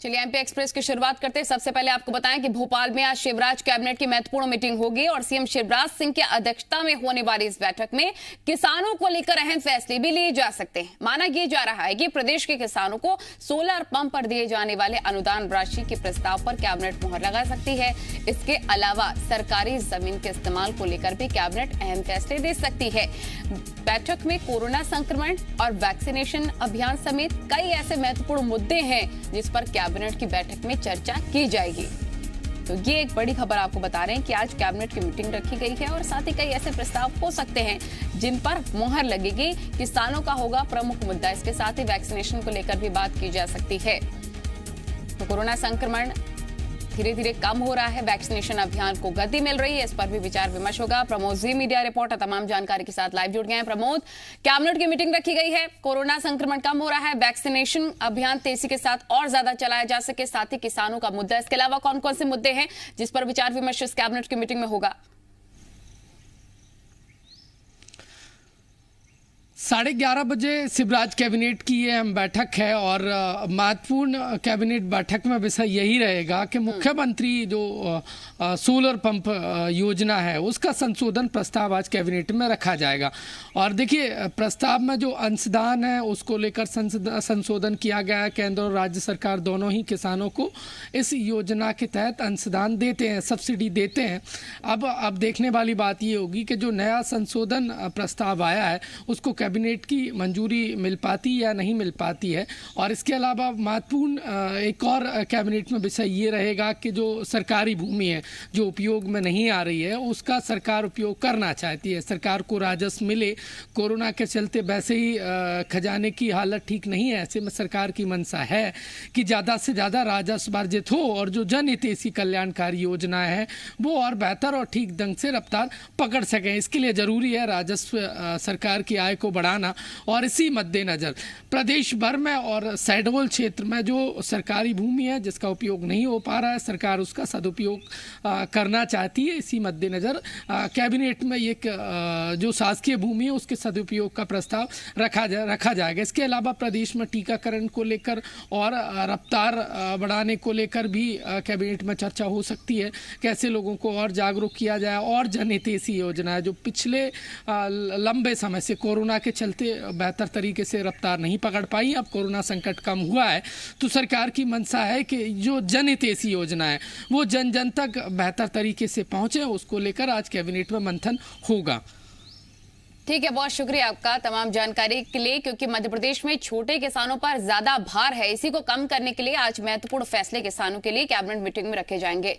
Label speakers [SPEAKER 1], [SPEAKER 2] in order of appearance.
[SPEAKER 1] चलिए MP express की शुरुआत करते हैं। सबसे पहले आपको बताएं कि भोपाल में आज शिवराज कैबिनेट की महत्वपूर्ण मीटिंग होगी और सीएम शिवराज सिंह की अध्यक्षता में होने वाली इस बैठक में किसानों को लेकर अहम फैसले भी लिए जा सकते हैं। माना यह जा रहा है कि प्रदेश के किसानों को सोलर पंप पर दिए जाने वाले अनुदान राशि के प्रस्ताव पर कैबिनेट मुहर लगा सकती है। इसके अलावा सरकारी जमीन के इस्तेमाल को लेकर भी कैबिनेट अहम फैसले दे सकती है। बैठक में कोरोना संक्रमण और वैक्सीनेशन अभियान समेत कई ऐसे महत्वपूर्ण मुद्दे हैं जिस पर कैबिनेट की बैठक में चर्चा की जाएगी। तो ये एक बड़ी खबर आपको बता रहे हैं कि आज कैबिनेट की मीटिंग रखी गई है और साथ ही कई ऐसे प्रस्ताव हो सकते हैं जिन पर मुहर लगेगी। किसानों का होगा प्रमुख मुद्दा। इसके साथ ही वैक्सीनेशन को लेकर भी बात की जा सकती है। तो कोरोना संक्रमण धीरे धीरे कम हो रहा है, वैक्सीनेशन अभियान को गति मिल रही है, इस पर भी विचार विमर्श होगा। प्रमोद जी मीडिया रिपोर्टर तमाम जानकारी के साथ लाइव जुड़ गए हैं। प्रमोद, कैबिनेट की मीटिंग रखी गई है, कोरोना संक्रमण कम हो रहा है, वैक्सीनेशन अभियान तेजी के साथ और ज्यादा चलाया जा सके, साथ ही किसानों का मुद्दा, इसके अलावा कौन कौन से मुद्दे हैं जिस पर विचार विमर्श इस कैबिनेट की मीटिंग में होगा?
[SPEAKER 2] 11:30 बजे शिवराज कैबिनेट की ये बैठक है और महत्वपूर्ण कैबिनेट बैठक में विषय यही रहेगा कि मुख्यमंत्री जो सोलर पंप योजना है उसका संशोधन प्रस्ताव आज कैबिनेट में रखा जाएगा। और देखिए, प्रस्ताव में जो अंशदान है उसको लेकर संशोधन किया गया है। केंद्र और राज्य सरकार दोनों ही किसानों को इस योजना के तहत अंशदान देते हैं, सब्सिडी देते हैं। अब देखने वाली बात ये होगी कि जो नया संशोधन प्रस्ताव आया है उसको कैबिनेट की मंजूरी मिल पाती या नहीं मिल पाती है। और इसके अलावा महत्वपूर्ण एक और कैबिनेट में विषय ये रहेगा कि जो सरकारी भूमि है जो उपयोग में नहीं आ रही है उसका सरकार उपयोग करना चाहती है। सरकार को राजस्व मिले, कोरोना के चलते वैसे ही खजाने की हालत ठीक नहीं है, ऐसे में सरकार की मंशा है कि ज़्यादा से ज़्यादा राजस्व अर्जित हो और जो जनहितैषी कल्याणकारी योजना है वो और बेहतर और ठीक ढंग से रफ्तार पकड़ सकें। इसके लिए ज़रूरी है राजस्व सरकार की आय को बढ़ाना। और इसी मद्देनज़र प्रदेश भर में और शहडोल क्षेत्र में जो सरकारी भूमि है जिसका उपयोग नहीं हो पा रहा है, सरकार उसका सदुपयोग करना चाहती है। इसी मद्देनज़र कैबिनेट में एक जो शासकीय भूमि है उसके सदुपयोग का प्रस्ताव रखा जाएगा। इसके अलावा प्रदेश में टीकाकरण को लेकर और रफ्तार बढ़ाने को लेकर भी कैबिनेट में चर्चा हो सकती है। कैसे लोगों को और जागरूक किया जाए। और जनहितैषी योजना है जो पिछले लंबे समय से कोरोना के चलते बेहतर तरीके से रफ्तार नहीं पकड़ पाई, अब कोरोना संकट कम हुआ है तो सरकार की मंशा है कि जो जनहितैषी योजना है वो जन जन तक बेहतर तरीके से पहुंचे। उसको लेकर आज कैबिनेट में मंथन होगा।
[SPEAKER 1] ठीक है, बहुत शुक्रिया आपका तमाम जानकारी के लिए। क्योंकि मध्य प्रदेश में छोटे किसानों पर ज्यादा भार है, इसी को कम करने के लिए आज महत्वपूर्ण फैसले किसानों के लिए कैबिनेट मीटिंग में रखे जाएंगे।